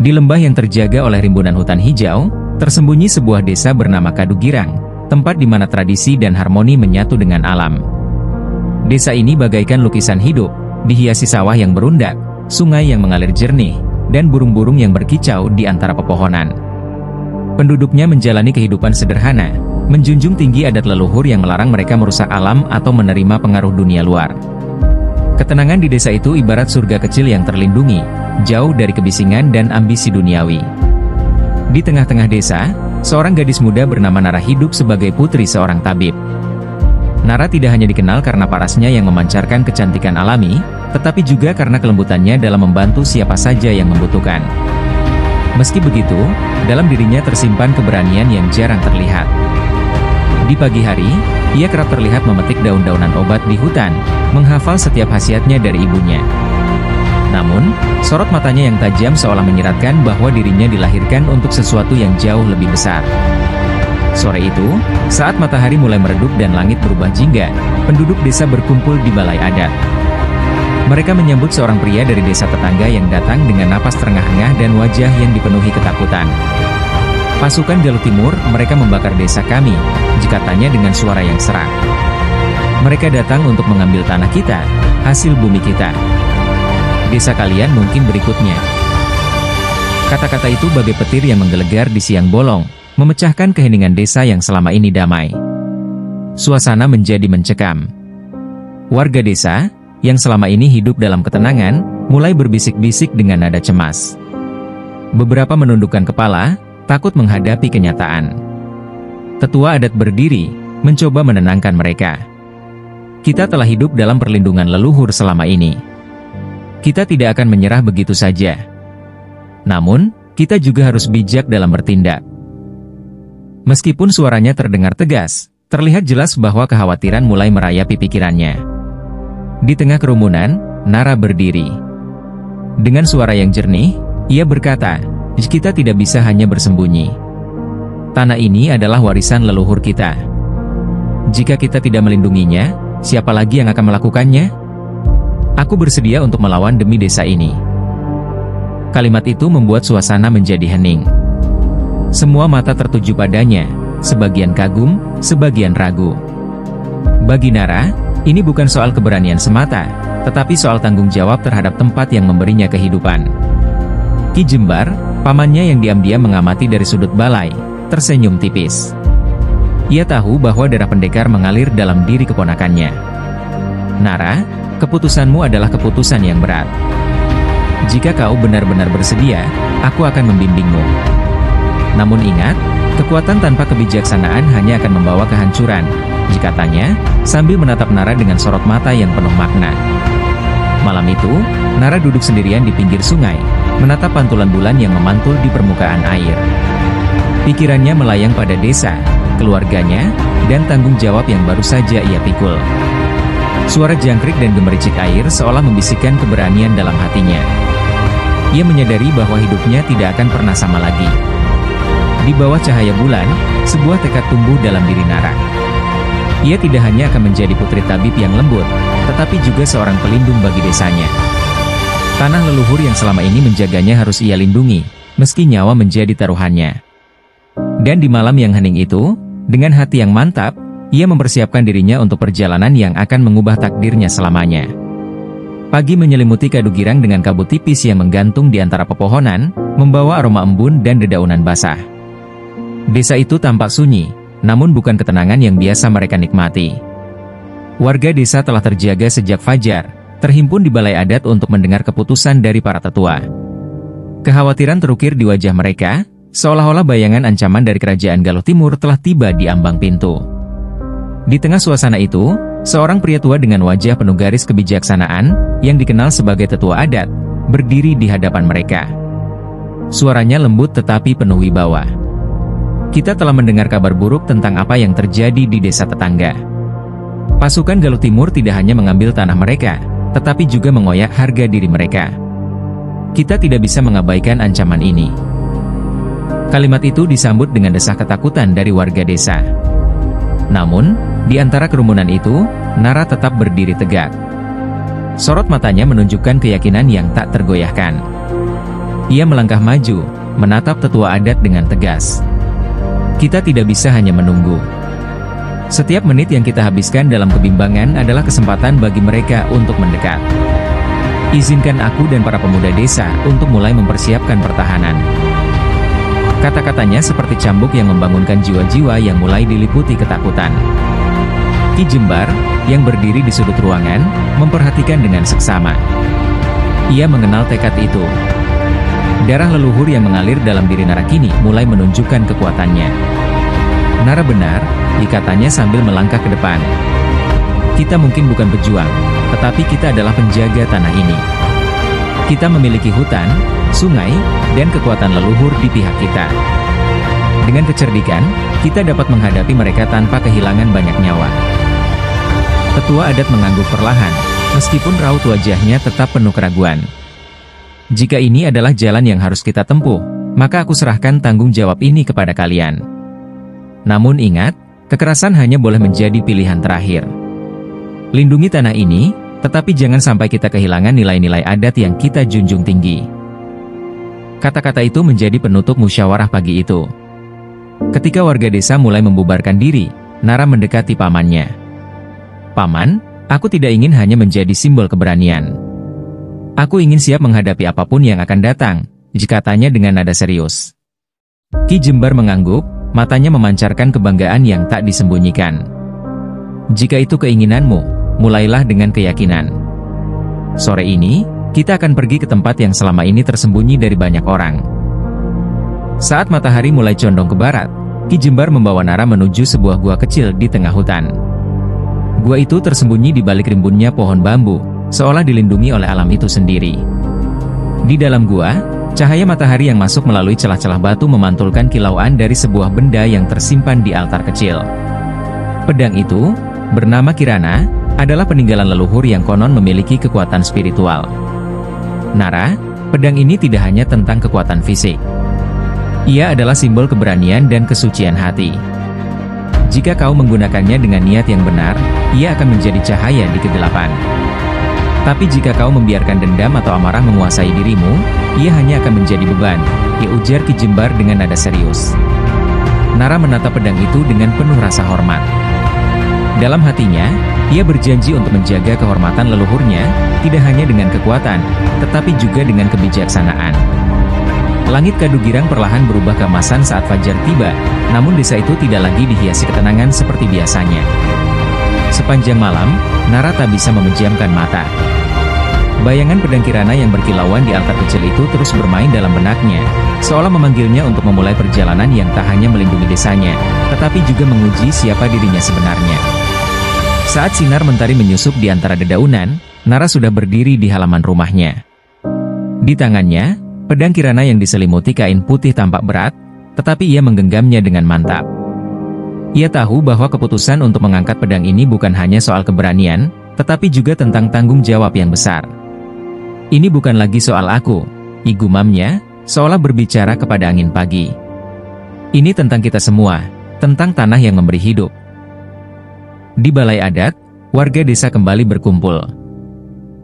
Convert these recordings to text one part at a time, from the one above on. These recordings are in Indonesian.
Di lembah yang terjaga oleh rimbunan hutan hijau, tersembunyi sebuah desa bernama Kadugirang, tempat di mana tradisi dan harmoni menyatu dengan alam. Desa ini bagaikan lukisan hidup, dihiasi sawah yang berundak, sungai yang mengalir jernih, dan burung-burung yang berkicau di antara pepohonan. Penduduknya menjalani kehidupan sederhana, menjunjung tinggi adat leluhur yang melarang mereka merusak alam atau menerima pengaruh dunia luar. Ketenangan di desa itu ibarat surga kecil yang terlindungi, jauh dari kebisingan dan ambisi duniawi. Di tengah-tengah desa, seorang gadis muda bernama Nara hidup sebagai putri seorang tabib. Nara tidak hanya dikenal karena parasnya yang memancarkan kecantikan alami, tetapi juga karena kelembutannya dalam membantu siapa saja yang membutuhkan. Meski begitu, dalam dirinya tersimpan keberanian yang jarang terlihat. Di pagi hari, ia kerap terlihat memetik daun-daunan obat di hutan, menghafal setiap khasiatnya dari ibunya. Namun, sorot matanya yang tajam seolah menyiratkan bahwa dirinya dilahirkan untuk sesuatu yang jauh lebih besar. Sore itu, saat matahari mulai meredup dan langit berubah jingga, penduduk desa berkumpul di balai adat. Mereka menyambut seorang pria dari desa tetangga yang datang dengan napas terengah-engah dan wajah yang dipenuhi ketakutan. "Pasukan Galuh Timur, mereka membakar desa kami," katanya dengan suara yang serak. "Mereka datang untuk mengambil tanah kita, hasil bumi kita. Desa kalian mungkin berikutnya." Kata-kata itu bagai petir yang menggelegar di siang bolong, memecahkan keheningan desa yang selama ini damai. Suasana menjadi mencekam. Warga desa, yang selama ini hidup dalam ketenangan, mulai berbisik-bisik dengan nada cemas. Beberapa menundukkan kepala, takut menghadapi kenyataan. Tetua adat berdiri, mencoba menenangkan mereka. "Kita telah hidup dalam perlindungan leluhur selama ini. Kita tidak akan menyerah begitu saja. Namun, kita juga harus bijak dalam bertindak." Meskipun suaranya terdengar tegas, terlihat jelas bahwa kekhawatiran mulai merayapi pikirannya. Di tengah kerumunan, Nara berdiri. Dengan suara yang jernih, ia berkata, "Kita tidak bisa hanya bersembunyi. Tanah ini adalah warisan leluhur kita. Jika kita tidak melindunginya, siapa lagi yang akan melakukannya? Aku bersedia untuk melawan demi desa ini." Kalimat itu membuat suasana menjadi hening. Semua mata tertuju padanya, sebagian kagum, sebagian ragu. Bagi Nara, ini bukan soal keberanian semata, tetapi soal tanggung jawab terhadap tempat yang memberinya kehidupan. Ki Jembar, pamannya yang diam-diam mengamati dari sudut balai, tersenyum tipis. Ia tahu bahwa darah pendekar mengalir dalam diri keponakannya. "Nara, keputusanmu adalah keputusan yang berat. Jika kau benar-benar bersedia, aku akan membimbingmu. Namun ingat, kekuatan tanpa kebijaksanaan hanya akan membawa kehancuran," katanya, sambil menatap Nara dengan sorot mata yang penuh makna. Malam itu, Nara duduk sendirian di pinggir sungai, menatap pantulan bulan yang memantul di permukaan air. Pikirannya melayang pada desa, keluarganya, dan tanggung jawab yang baru saja ia pikul. Suara jangkrik dan gemericik air seolah membisikkan keberanian dalam hatinya. Ia menyadari bahwa hidupnya tidak akan pernah sama lagi. Di bawah cahaya bulan, sebuah tekad tumbuh dalam diri Nara. Ia tidak hanya akan menjadi putri tabib yang lembut, tetapi juga seorang pelindung bagi desanya. Tanah leluhur yang selama ini menjaganya harus ia lindungi, meski nyawa menjadi taruhannya. Dan di malam yang hening itu, dengan hati yang mantap, ia mempersiapkan dirinya untuk perjalanan yang akan mengubah takdirnya selamanya. Pagi menyelimuti Kadugirang dengan kabut tipis yang menggantung di antara pepohonan, membawa aroma embun dan dedaunan basah. Desa itu tampak sunyi, namun bukan ketenangan yang biasa mereka nikmati. Warga desa telah terjaga sejak fajar, terhimpun di balai adat untuk mendengar keputusan dari para tetua. Kekhawatiran terukir di wajah mereka, seolah-olah bayangan ancaman dari kerajaan Galuh Timur telah tiba di ambang pintu. Di tengah suasana itu, seorang pria tua dengan wajah penuh garis kebijaksanaan, yang dikenal sebagai tetua adat, berdiri di hadapan mereka. Suaranya lembut tetapi penuh wibawa. "Kita telah mendengar kabar buruk tentang apa yang terjadi di desa tetangga. Pasukan Galuh Timur tidak hanya mengambil tanah mereka, tetapi juga mengoyak harga diri mereka. Kita tidak bisa mengabaikan ancaman ini." Kalimat itu disambut dengan desah ketakutan dari warga desa. Namun, di antara kerumunan itu, Nara tetap berdiri tegak. Sorot matanya menunjukkan keyakinan yang tak tergoyahkan. Ia melangkah maju, menatap tetua adat dengan tegas. Kita tidak bisa hanya menunggu. Setiap menit yang kita habiskan dalam kebimbangan adalah kesempatan bagi mereka untuk mendekat. Izinkan aku dan para pemuda desa untuk mulai mempersiapkan pertahanan. Kata-katanya seperti cambuk yang membangunkan jiwa-jiwa yang mulai diliputi ketakutan. Ki Jembar, yang berdiri di sudut ruangan, memperhatikan dengan seksama. Ia mengenal tekad itu. Darah leluhur yang mengalir dalam diri Nara kini mulai menunjukkan kekuatannya. Nara benar, dikatanya sambil melangkah ke depan. Kita mungkin bukan pejuang, tetapi kita adalah penjaga tanah ini. Kita memiliki hutan, sungai, dan kekuatan leluhur di pihak kita. Dengan kecerdikan, kita dapat menghadapi mereka tanpa kehilangan banyak nyawa. Tetua adat mengangguk perlahan, meskipun raut wajahnya tetap penuh keraguan. Jika ini adalah jalan yang harus kita tempuh, maka aku serahkan tanggung jawab ini kepada kalian. Namun ingat, kekerasan hanya boleh menjadi pilihan terakhir. Lindungi tanah ini, tetapi jangan sampai kita kehilangan nilai-nilai adat yang kita junjung tinggi. Kata-kata itu menjadi penutup musyawarah pagi itu. Ketika warga desa mulai membubarkan diri, Nara mendekati pamannya. Paman, aku tidak ingin hanya menjadi simbol keberanian. Aku ingin siap menghadapi apapun yang akan datang, dikatanya dengan nada serius. Ki Jembar mengangguk, matanya memancarkan kebanggaan yang tak disembunyikan. Jika itu keinginanmu, mulailah dengan keyakinan. Sore ini, kita akan pergi ke tempat yang selama ini tersembunyi dari banyak orang. Saat matahari mulai condong ke barat, Ki Jembar membawa Nara menuju sebuah gua kecil di tengah hutan. Gua itu tersembunyi di balik rimbunnya pohon bambu, seolah dilindungi oleh alam itu sendiri. Di dalam gua, cahaya matahari yang masuk melalui celah-celah batu memantulkan kilauan dari sebuah benda yang tersimpan di altar kecil. Pedang itu, bernama Kirana, adalah peninggalan leluhur yang konon memiliki kekuatan spiritual. Nara, pedang ini tidak hanya tentang kekuatan fisik. Ia adalah simbol keberanian dan kesucian hati. Jika kau menggunakannya dengan niat yang benar, ia akan menjadi cahaya di kegelapan. Tapi jika kau membiarkan dendam atau amarah menguasai dirimu, ia hanya akan menjadi beban, ujar Ki Jembar dengan nada serius. Nara menatap pedang itu dengan penuh rasa hormat. Dalam hatinya, ia berjanji untuk menjaga kehormatan leluhurnya, tidak hanya dengan kekuatan, tetapi juga dengan kebijaksanaan. Langit Kadugirang perlahan berubah keemasan saat fajar tiba, namun desa itu tidak lagi dihiasi ketenangan seperti biasanya. Sepanjang malam, Nara tak bisa memejamkan mata. Bayangan pedang Kirana yang berkilauan di altar kecil itu terus bermain dalam benaknya, seolah memanggilnya untuk memulai perjalanan yang tak hanya melindungi desanya, tetapi juga menguji siapa dirinya sebenarnya. Saat sinar mentari menyusup di antara dedaunan, Nara sudah berdiri di halaman rumahnya. Di tangannya, pedang Kirana yang diselimuti kain putih tampak berat, tetapi ia menggenggamnya dengan mantap. Ia tahu bahwa keputusan untuk mengangkat pedang ini bukan hanya soal keberanian, tetapi juga tentang tanggung jawab yang besar. Ini bukan lagi soal aku, igumamnya, seolah berbicara kepada angin pagi. Ini tentang kita semua, tentang tanah yang memberi hidup. Di balai adat, warga desa kembali berkumpul.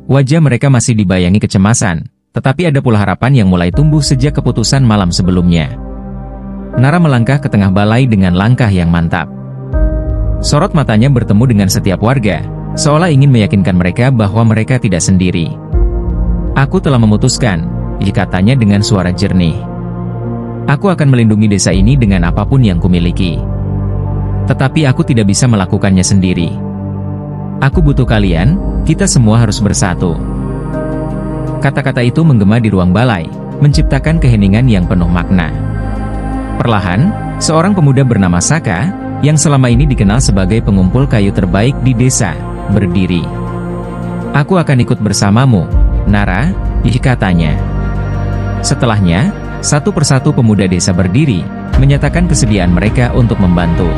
Wajah mereka masih dibayangi kecemasan, tetapi ada pula harapan yang mulai tumbuh sejak keputusan malam sebelumnya. Nara melangkah ke tengah balai dengan langkah yang mantap. Sorot matanya bertemu dengan setiap warga, seolah ingin meyakinkan mereka bahwa mereka tidak sendiri. Aku telah memutuskan, katanya dengan suara jernih. Aku akan melindungi desa ini dengan apapun yang kumiliki. Tetapi aku tidak bisa melakukannya sendiri. Aku butuh kalian, kita semua harus bersatu. Kata-kata itu menggema di ruang balai, menciptakan keheningan yang penuh makna. Perlahan, seorang pemuda bernama Saka, yang selama ini dikenal sebagai pengumpul kayu terbaik di desa, berdiri. Aku akan ikut bersamamu, Nara, katanya. Setelahnya, satu persatu pemuda desa berdiri, menyatakan kesediaan mereka untuk membantu.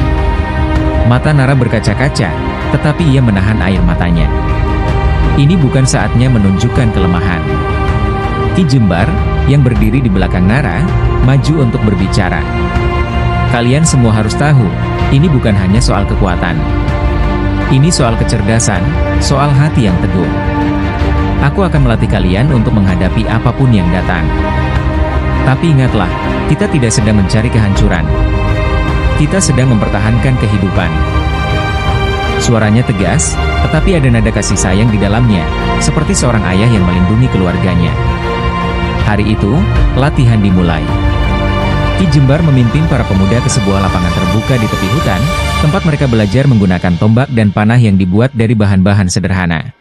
Mata Nara berkaca-kaca, tetapi ia menahan air matanya. Ini bukan saatnya menunjukkan kelemahan. Ki Jembar, yang berdiri di belakang Nara, maju untuk berbicara. Kalian semua harus tahu, ini bukan hanya soal kekuatan. Ini soal kecerdasan, soal hati yang teguh. Aku akan melatih kalian untuk menghadapi apapun yang datang. Tapi ingatlah, kita tidak sedang mencari kehancuran. Kita sedang mempertahankan kehidupan. Suaranya tegas, tetapi ada nada kasih sayang di dalamnya, seperti seorang ayah yang melindungi keluarganya. Hari itu, latihan dimulai. Ki Jembar memimpin para pemuda ke sebuah lapangan terbuka di tepi hutan, tempat mereka belajar menggunakan tombak dan panah yang dibuat dari bahan-bahan sederhana.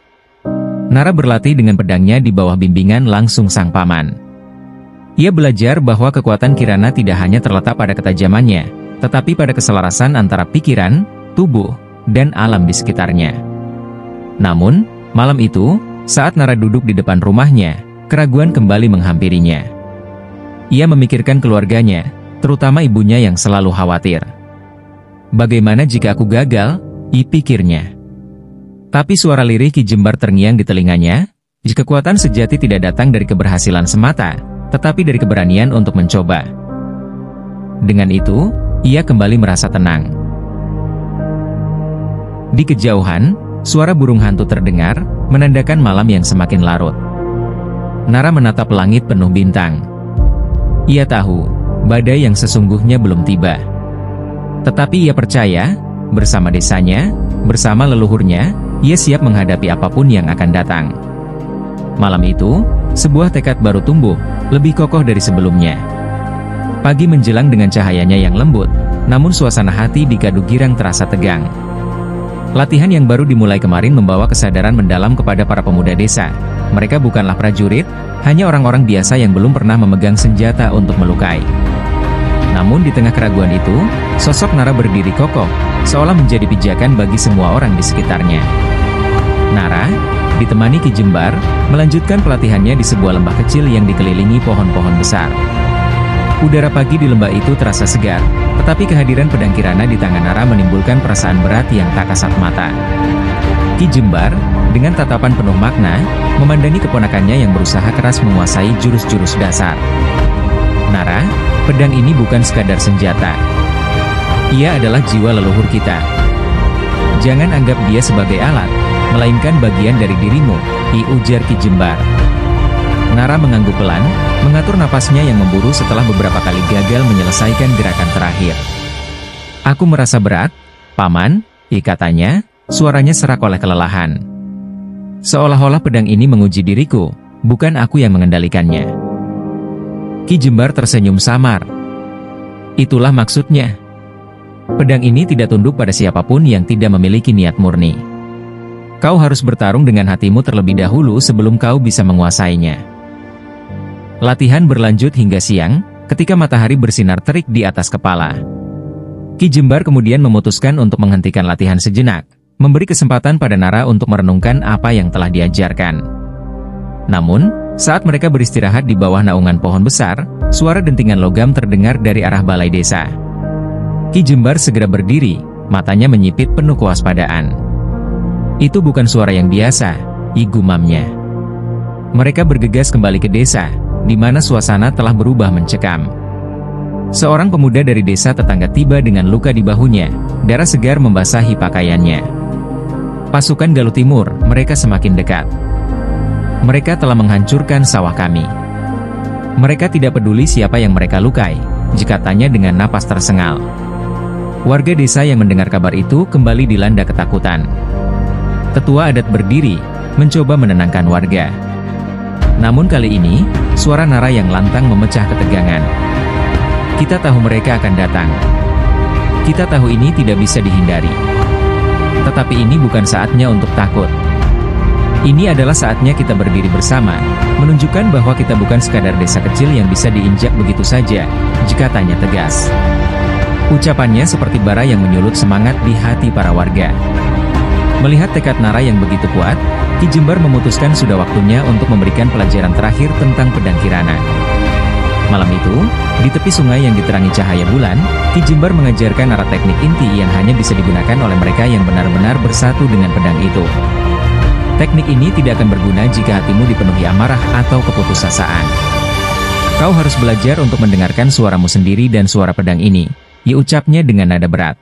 Nara berlatih dengan pedangnya di bawah bimbingan langsung sang paman. Ia belajar bahwa kekuatan Kirana tidak hanya terletak pada ketajamannya, tetapi pada keselarasan antara pikiran, tubuh, dan alam di sekitarnya. Namun, malam itu, saat Nara duduk di depan rumahnya, keraguan kembali menghampirinya. Ia memikirkan keluarganya, terutama ibunya yang selalu khawatir. Bagaimana jika aku gagal? Pikirnya. Tapi suara lirih Ki Jembar terngiang di telinganya, jika kekuatan sejati tidak datang dari keberhasilan semata, tetapi dari keberanian untuk mencoba. Dengan itu, ia kembali merasa tenang. Di kejauhan, suara burung hantu terdengar, menandakan malam yang semakin larut. Nara menatap langit penuh bintang. Ia tahu, badai yang sesungguhnya belum tiba. Tetapi ia percaya, bersama desanya, bersama leluhurnya, ia siap menghadapi apapun yang akan datang. Malam itu, sebuah tekad baru tumbuh, lebih kokoh dari sebelumnya. Pagi menjelang dengan cahayanya yang lembut, namun suasana hati di Kadugirang terasa tegang. Latihan yang baru dimulai kemarin membawa kesadaran mendalam kepada para pemuda desa. Mereka bukanlah prajurit, hanya orang-orang biasa yang belum pernah memegang senjata untuk melukai. Namun di tengah keraguan itu, sosok Nara berdiri kokoh, seolah menjadi pijakan bagi semua orang di sekitarnya. Nara, ditemani Ki Jembar, melanjutkan pelatihannya di sebuah lembah kecil yang dikelilingi pohon-pohon besar. Udara pagi di lembah itu terasa segar, tetapi kehadiran pedang Kirana di tangan Nara menimbulkan perasaan berat yang tak kasat mata. Ki Jembar, dengan tatapan penuh makna, memandangi keponakannya yang berusaha keras menguasai jurus-jurus dasar. Nara, pedang ini bukan sekadar senjata. Ia adalah jiwa leluhur kita. Jangan anggap dia sebagai alat, melainkan bagian dari dirimu, ujar Ki Jembar. Nara mengangguk pelan, mengatur napasnya yang memburu setelah beberapa kali gagal menyelesaikan gerakan terakhir. Aku merasa berat, Paman, katanya, suaranya serak oleh kelelahan. Seolah-olah pedang ini menguji diriku, bukan aku yang mengendalikannya. Ki Jembar tersenyum samar. Itulah maksudnya. Pedang ini tidak tunduk pada siapapun yang tidak memiliki niat murni. Kau harus bertarung dengan hatimu terlebih dahulu sebelum kau bisa menguasainya. Latihan berlanjut hingga siang, ketika matahari bersinar terik di atas kepala. Ki Jembar kemudian memutuskan untuk menghentikan latihan sejenak, memberi kesempatan pada Nara untuk merenungkan apa yang telah diajarkan. Namun, saat mereka beristirahat di bawah naungan pohon besar, suara dentingan logam terdengar dari arah balai desa. Ki Jembar segera berdiri, matanya menyipit penuh kewaspadaan. Itu bukan suara yang biasa, gumamnya. Mereka bergegas kembali ke desa, di mana suasana telah berubah mencekam. Seorang pemuda dari desa tetangga tiba dengan luka di bahunya, darah segar membasahi pakaiannya. Pasukan Galuh Timur, mereka semakin dekat. Mereka telah menghancurkan sawah kami. Mereka tidak peduli siapa yang mereka lukai, jikatanya dengan napas tersengal. Warga desa yang mendengar kabar itu kembali dilanda ketakutan. Tetua adat berdiri, mencoba menenangkan warga. Namun kali ini, suara Nara yang lantang memecah ketegangan. Kita tahu mereka akan datang. Kita tahu ini tidak bisa dihindari. Tetapi ini bukan saatnya untuk takut. Ini adalah saatnya kita berdiri bersama, menunjukkan bahwa kita bukan sekadar desa kecil yang bisa diinjak begitu saja, jika tanya tegas. Ucapannya seperti bara yang menyulut semangat di hati para warga. Melihat tekad Nara yang begitu kuat, Ki Jembar memutuskan sudah waktunya untuk memberikan pelajaran terakhir tentang pedang Kirana. Malam itu, di tepi sungai yang diterangi cahaya bulan, Ki Jembar mengajarkan Nara teknik inti yang hanya bisa digunakan oleh mereka yang benar-benar bersatu dengan pedang itu. Teknik ini tidak akan berguna jika hatimu dipenuhi amarah atau keputusasaan. Kau harus belajar untuk mendengarkan suaramu sendiri dan suara pedang ini, ucapnya dengan nada berat.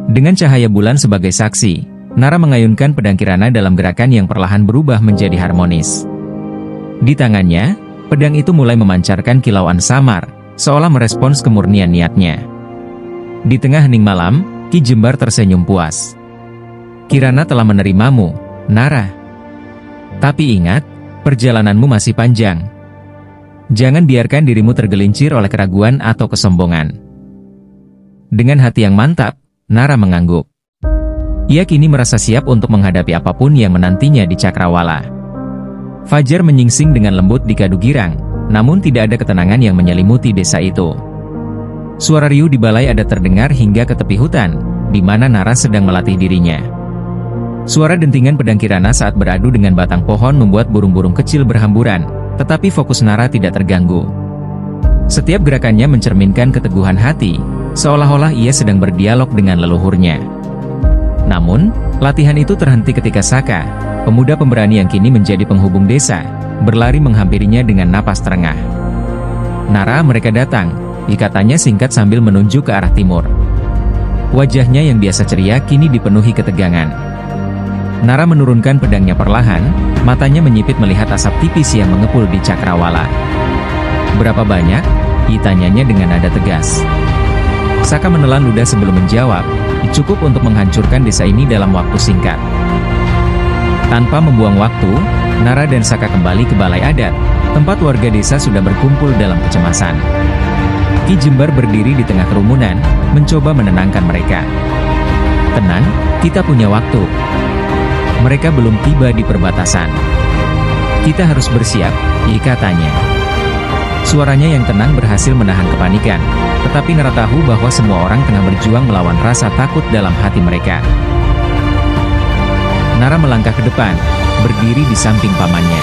Dengan cahaya bulan sebagai saksi, Nara mengayunkan pedang Kirana dalam gerakan yang perlahan berubah menjadi harmonis. Di tangannya, pedang itu mulai memancarkan kilauan samar, seolah merespons kemurnian niatnya. Di tengah hening malam, Ki Jembar tersenyum puas. Kirana telah menerimamu, Nara. Tapi ingat, perjalananmu masih panjang. Jangan biarkan dirimu tergelincir oleh keraguan atau kesombongan. Dengan hati yang mantap, Nara mengangguk. Ia kini merasa siap untuk menghadapi apapun yang menantinya di Cakrawala. Fajar menyingsing dengan lembut di Kadugirang, namun tidak ada ketenangan yang menyelimuti desa itu. Suara riuh di balai adat terdengar hingga ke tepi hutan, di mana Nara sedang melatih dirinya. Suara dentingan pedang Kirana saat beradu dengan batang pohon membuat burung-burung kecil berhamburan, tetapi fokus Nara tidak terganggu. Setiap gerakannya mencerminkan keteguhan hati, seolah-olah ia sedang berdialog dengan leluhurnya. Namun, latihan itu terhenti ketika Saka, pemuda pemberani yang kini menjadi penghubung desa, berlari menghampirinya dengan napas terengah. Nara, mereka datang, katanya singkat sambil menunjuk ke arah timur. Wajahnya yang biasa ceria kini dipenuhi ketegangan. Nara menurunkan pedangnya perlahan, matanya menyipit melihat asap tipis yang mengepul di Cakrawala. Berapa banyak? Tanyanya dengan nada tegas. Saka menelan ludah sebelum menjawab, cukup untuk menghancurkan desa ini dalam waktu singkat. Tanpa membuang waktu, Nara dan Saka kembali ke balai adat, tempat warga desa sudah berkumpul dalam kecemasan. Ki Jembar berdiri di tengah kerumunan, mencoba menenangkan mereka. Tenang, kita punya waktu. Mereka belum tiba di perbatasan. Kita harus bersiap, katanya. Suaranya yang tenang berhasil menahan kepanikan, tetapi Nara tahu bahwa semua orang tengah berjuang melawan rasa takut dalam hati mereka. Nara melangkah ke depan, berdiri di samping pamannya.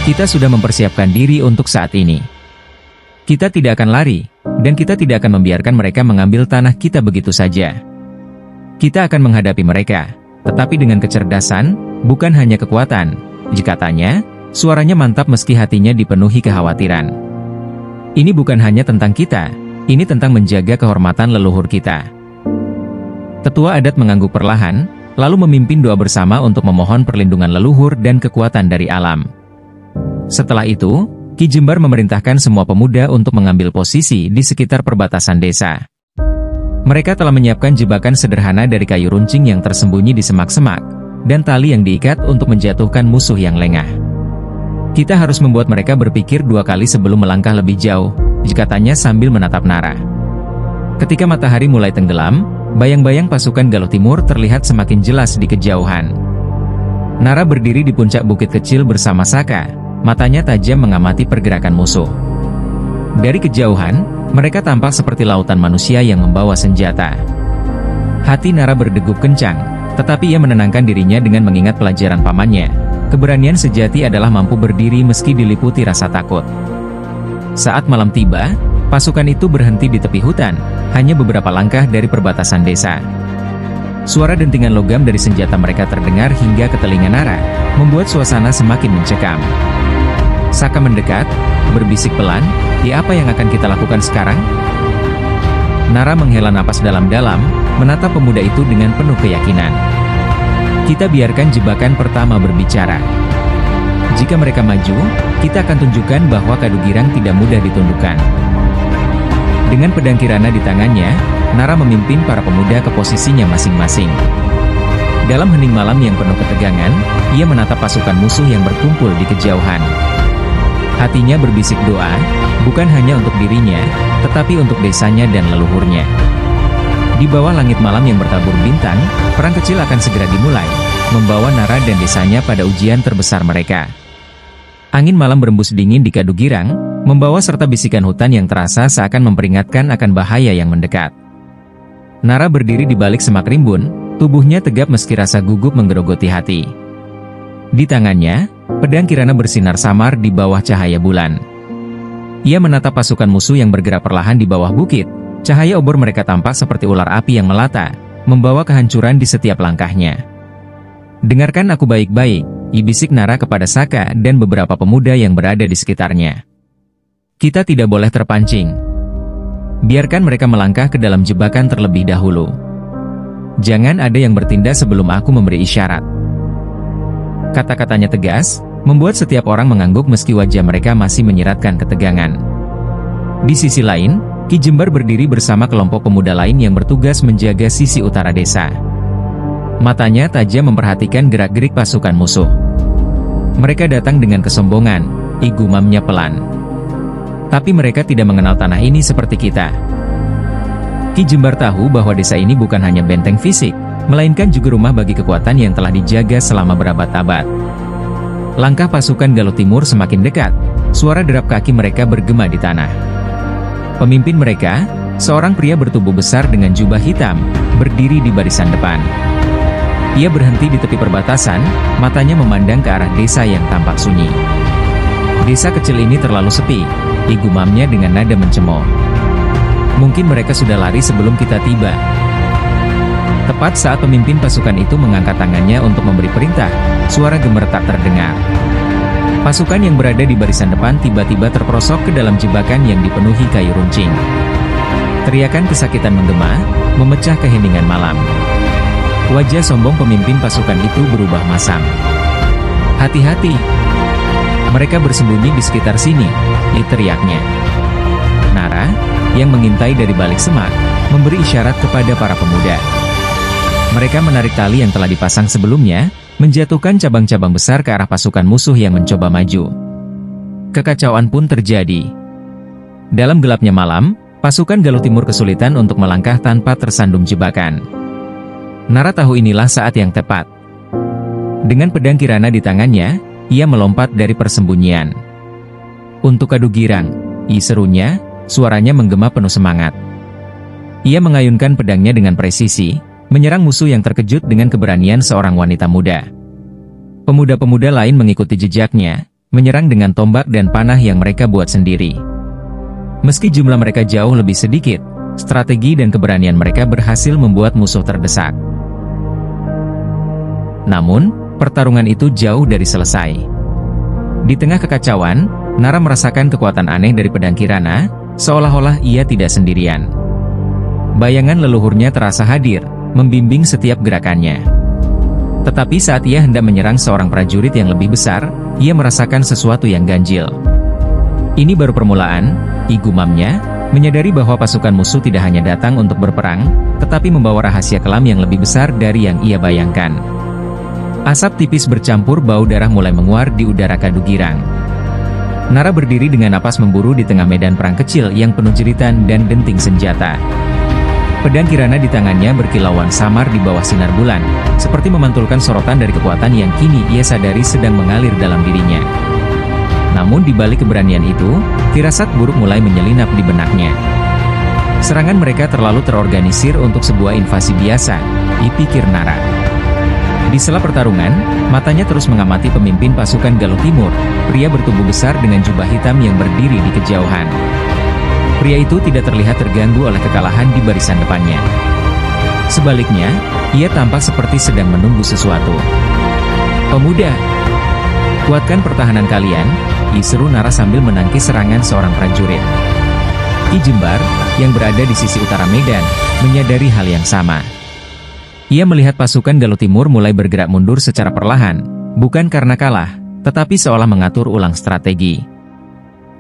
Kita sudah mempersiapkan diri untuk saat ini. Kita tidak akan lari, dan kita tidak akan membiarkan mereka mengambil tanah kita begitu saja. Kita akan menghadapi mereka, tetapi dengan kecerdasan, bukan hanya kekuatan, katanya, suaranya mantap meski hatinya dipenuhi kekhawatiran. Ini bukan hanya tentang kita, ini tentang menjaga kehormatan leluhur kita. Tetua adat mengangguk perlahan, lalu memimpin doa bersama untuk memohon perlindungan leluhur dan kekuatan dari alam. Setelah itu, Ki Jembar memerintahkan semua pemuda untuk mengambil posisi di sekitar perbatasan desa. Mereka telah menyiapkan jebakan sederhana dari kayu runcing yang tersembunyi di semak-semak, dan tali yang diikat untuk menjatuhkan musuh yang lengah. Kita harus membuat mereka berpikir dua kali sebelum melangkah lebih jauh, katanya sambil menatap Nara. Ketika matahari mulai tenggelam, bayang-bayang pasukan Galuh Timur terlihat semakin jelas di kejauhan. Nara berdiri di puncak bukit kecil bersama Saka, matanya tajam mengamati pergerakan musuh. Dari kejauhan, mereka tampak seperti lautan manusia yang membawa senjata. Hati Nara berdegup kencang, tetapi ia menenangkan dirinya dengan mengingat pelajaran pamannya. Keberanian sejati adalah mampu berdiri meski diliputi rasa takut. Saat malam tiba, pasukan itu berhenti di tepi hutan, hanya beberapa langkah dari perbatasan desa. Suara dentingan logam dari senjata mereka terdengar hingga ke telinga Nara, membuat suasana semakin mencekam. Saka mendekat, berbisik pelan, apa yang akan kita lakukan sekarang? Nara menghela napas dalam-dalam, menatap pemuda itu dengan penuh keyakinan. Kita biarkan jebakan pertama berbicara. Jika mereka maju, kita akan tunjukkan bahwa Kadugirang tidak mudah ditundukkan. Dengan pedang Kirana di tangannya, Nara memimpin para pemuda ke posisinya masing-masing. Dalam hening malam yang penuh ketegangan, ia menatap pasukan musuh yang berkumpul di kejauhan. Hatinya berbisik doa, bukan hanya untuk dirinya, tetapi untuk desanya dan leluhurnya. Di bawah langit malam yang bertabur bintang, perang kecil akan segera dimulai, membawa Nara dan desanya pada ujian terbesar mereka. Angin malam berembus dingin di Kadugirang, membawa serta bisikan hutan yang terasa seakan memperingatkan akan bahaya yang mendekat. Nara berdiri di balik semak rimbun, tubuhnya tegap meski rasa gugup menggerogoti hati. Di tangannya, pedang Kirana bersinar samar di bawah cahaya bulan. Ia menatap pasukan musuh yang bergerak perlahan di bawah bukit. Cahaya obor mereka tampak seperti ular api yang melata, membawa kehancuran di setiap langkahnya. Dengarkan aku baik-baik, bisik Nara kepada Saka dan beberapa pemuda yang berada di sekitarnya. Kita tidak boleh terpancing. Biarkan mereka melangkah ke dalam jebakan terlebih dahulu. Jangan ada yang bertindak sebelum aku memberi isyarat. Kata-katanya tegas, membuat setiap orang mengangguk meski wajah mereka masih menyiratkan ketegangan. Di sisi lain, Ki Jembar berdiri bersama kelompok pemuda lain yang bertugas menjaga sisi utara desa. Matanya tajam memperhatikan gerak-gerik pasukan musuh. Mereka datang dengan kesombongan, gumamnya pelan. Tapi mereka tidak mengenal tanah ini seperti kita. Ki Jembar tahu bahwa desa ini bukan hanya benteng fisik, melainkan juga rumah bagi kekuatan yang telah dijaga selama berabad-abad. Langkah pasukan Galuh Timur semakin dekat, suara derap kaki mereka bergema di tanah. Pemimpin mereka, seorang pria bertubuh besar dengan jubah hitam, berdiri di barisan depan. Ia berhenti di tepi perbatasan, matanya memandang ke arah desa yang tampak sunyi. Desa kecil ini terlalu sepi, gumamnya dengan nada mencemooh. Mungkin mereka sudah lari sebelum kita tiba. Tepat saat pemimpin pasukan itu mengangkat tangannya untuk memberi perintah, suara gemeretak terdengar. Pasukan yang berada di barisan depan tiba-tiba terperosok ke dalam jebakan yang dipenuhi kayu runcing. Teriakan kesakitan menggema, memecah keheningan malam. Wajah sombong pemimpin pasukan itu berubah masam. "Hati-hati! Mereka bersembunyi di sekitar sini," teriaknya. Nara, yang mengintai dari balik semak, memberi isyarat kepada para pemuda. Mereka menarik tali yang telah dipasang sebelumnya, menjatuhkan cabang-cabang besar ke arah pasukan musuh yang mencoba maju. Kekacauan pun terjadi. Dalam gelapnya malam, pasukan Galuh Timur kesulitan untuk melangkah tanpa tersandung jebakan. Nara tahu inilah saat yang tepat. Dengan pedang Kirana di tangannya, ia melompat dari persembunyian. "Untuk adu girang," serunya, suaranya menggema penuh semangat. Ia mengayunkan pedangnya dengan presisi, menyerang musuh yang terkejut dengan keberanian seorang wanita muda. Pemuda-pemuda lain mengikuti jejaknya, menyerang dengan tombak dan panah yang mereka buat sendiri. Meski jumlah mereka jauh lebih sedikit, strategi dan keberanian mereka berhasil membuat musuh terdesak. Namun, pertarungan itu jauh dari selesai. Di tengah kekacauan, Nara merasakan kekuatan aneh dari pedang Kirana, seolah-olah ia tidak sendirian. Bayangan leluhurnya terasa hadir, membimbing setiap gerakannya. Tetapi saat ia hendak menyerang seorang prajurit yang lebih besar, ia merasakan sesuatu yang ganjil. Ini baru permulaan, gumamnya, menyadari bahwa pasukan musuh tidak hanya datang untuk berperang, tetapi membawa rahasia kelam yang lebih besar dari yang ia bayangkan. Asap tipis bercampur bau darah mulai menguar di udara Kadu Girang. Nara berdiri dengan napas memburu di tengah medan perang kecil yang penuh jeritan dan denting senjata. Pedang Kirana di tangannya berkilauan samar di bawah sinar bulan, seperti memantulkan sorotan dari kekuatan yang kini ia sadari sedang mengalir dalam dirinya. Namun di balik keberanian itu, firasat buruk mulai menyelinap di benaknya. Serangan mereka terlalu terorganisir untuk sebuah invasi biasa, pikir Nara. Di sela pertarungan, matanya terus mengamati pemimpin pasukan Galuh Timur, pria bertubuh besar dengan jubah hitam yang berdiri di kejauhan. Pria itu tidak terlihat terganggu oleh kekalahan di barisan depannya. Sebaliknya, ia tampak seperti sedang menunggu sesuatu. "Pemuda, kuatkan pertahanan kalian," seru Nara sambil menangkis serangan seorang prajurit. Ki Jembar, yang berada di sisi utara medan, menyadari hal yang sama. Ia melihat pasukan Galuh Timur mulai bergerak mundur secara perlahan, bukan karena kalah, tetapi seolah mengatur ulang strategi.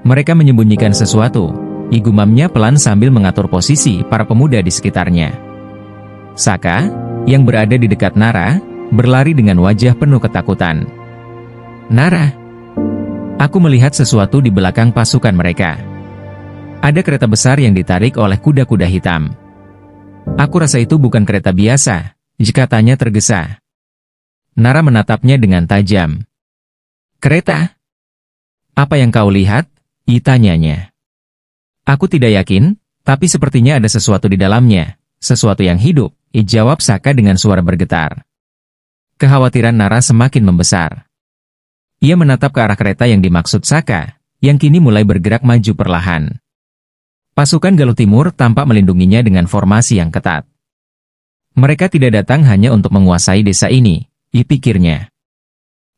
Mereka menyembunyikan sesuatu, gumamnya pelan sambil mengatur posisi para pemuda di sekitarnya. Saka, yang berada di dekat Nara, berlari dengan wajah penuh ketakutan. "Nara, aku melihat sesuatu di belakang pasukan mereka. Ada kereta besar yang ditarik oleh kuda-kuda hitam. Aku rasa itu bukan kereta biasa," katanya tergesa. Nara menatapnya dengan tajam. "Kereta? Apa yang kau lihat?" tanyanya. "Aku tidak yakin, tapi sepertinya ada sesuatu di dalamnya, sesuatu yang hidup," jawab Saka dengan suara bergetar. Kekhawatiran Nara semakin membesar. Ia menatap ke arah kereta yang dimaksud Saka, yang kini mulai bergerak maju perlahan. Pasukan Galuh Timur tampak melindunginya dengan formasi yang ketat. Mereka tidak datang hanya untuk menguasai desa ini, pikirnya.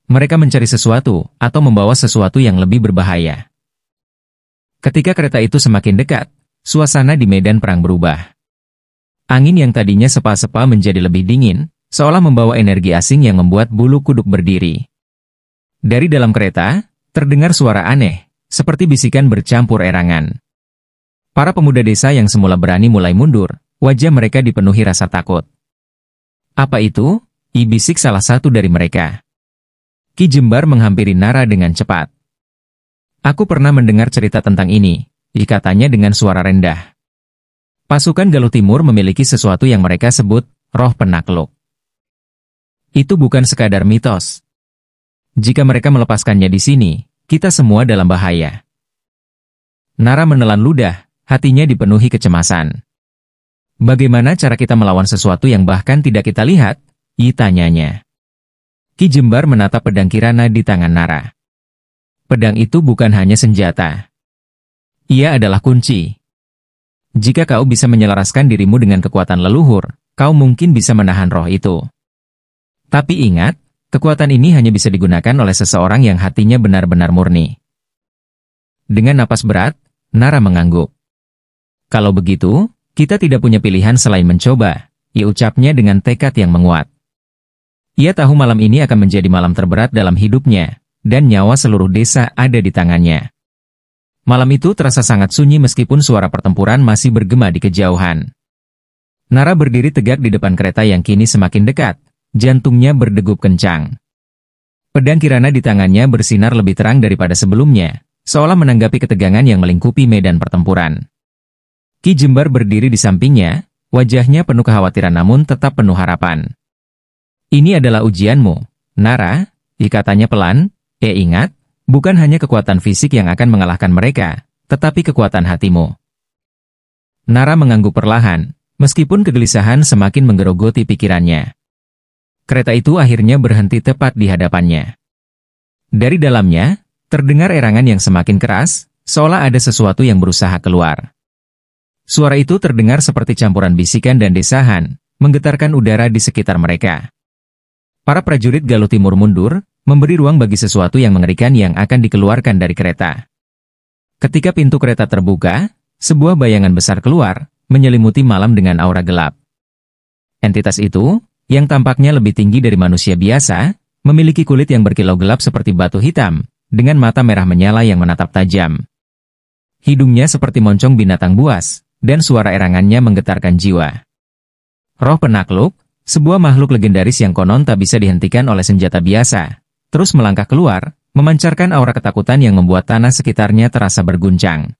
Mereka mencari sesuatu, atau membawa sesuatu yang lebih berbahaya. Ketika kereta itu semakin dekat, suasana di medan perang berubah. Angin yang tadinya sepa-sepa menjadi lebih dingin, seolah membawa energi asing yang membuat bulu kuduk berdiri. Dari dalam kereta, terdengar suara aneh, seperti bisikan bercampur erangan. Para pemuda desa yang semula berani mulai mundur, wajah mereka dipenuhi rasa takut. "Apa itu?" bisik salah satu dari mereka. Ki Jembar menghampiri Nara dengan cepat. "Aku pernah mendengar cerita tentang ini," katanya dengan suara rendah. "Pasukan Galuh Timur memiliki sesuatu yang mereka sebut roh penakluk. Itu bukan sekadar mitos. Jika mereka melepaskannya di sini, kita semua dalam bahaya." Nara menelan ludah, hatinya dipenuhi kecemasan. "Bagaimana cara kita melawan sesuatu yang bahkan tidak kita lihat?" tanyanya. Ki Jembar menatap pedang Kirana di tangan Nara. Pedang itu bukan hanya senjata. Ia adalah kunci. Jika kau bisa menyelaraskan dirimu dengan kekuatan leluhur, kau mungkin bisa menahan roh itu. Tapi ingat, kekuatan ini hanya bisa digunakan oleh seseorang yang hatinya benar-benar murni. Dengan napas berat, Nara mengangguk. "Kalau begitu, kita tidak punya pilihan selain mencoba," ucapnya dengan tekad yang menguat. Ia tahu malam ini akan menjadi malam terberat dalam hidupnya, dan nyawa seluruh desa ada di tangannya. Malam itu terasa sangat sunyi meskipun suara pertempuran masih bergema di kejauhan. Nara berdiri tegak di depan kereta yang kini semakin dekat, jantungnya berdegup kencang. Pedang Kirana di tangannya bersinar lebih terang daripada sebelumnya, seolah menanggapi ketegangan yang melingkupi medan pertempuran. Ki Jembar berdiri di sampingnya, wajahnya penuh kekhawatiran namun tetap penuh harapan. "Ini adalah ujianmu, Nara," katanya pelan. Ingat, bukan hanya kekuatan fisik yang akan mengalahkan mereka, tetapi kekuatan hatimu." Nara mengangguk perlahan, meskipun kegelisahan semakin menggerogoti pikirannya. Kereta itu akhirnya berhenti tepat di hadapannya. Dari dalamnya, terdengar erangan yang semakin keras, seolah ada sesuatu yang berusaha keluar. Suara itu terdengar seperti campuran bisikan dan desahan, menggetarkan udara di sekitar mereka. Para prajurit Galuh Timur mundur, memberi ruang bagi sesuatu yang mengerikan yang akan dikeluarkan dari kereta. Ketika pintu kereta terbuka, sebuah bayangan besar keluar, menyelimuti malam dengan aura gelap. Entitas itu, yang tampaknya lebih tinggi dari manusia biasa, memiliki kulit yang berkilau gelap seperti batu hitam, dengan mata merah menyala yang menatap tajam. Hidungnya seperti moncong binatang buas, dan suara erangannya menggetarkan jiwa. Roh penakluk, sebuah makhluk legendaris yang konon tak bisa dihentikan oleh senjata biasa, terus melangkah keluar, memancarkan aura ketakutan yang membuat tanah sekitarnya terasa berguncang.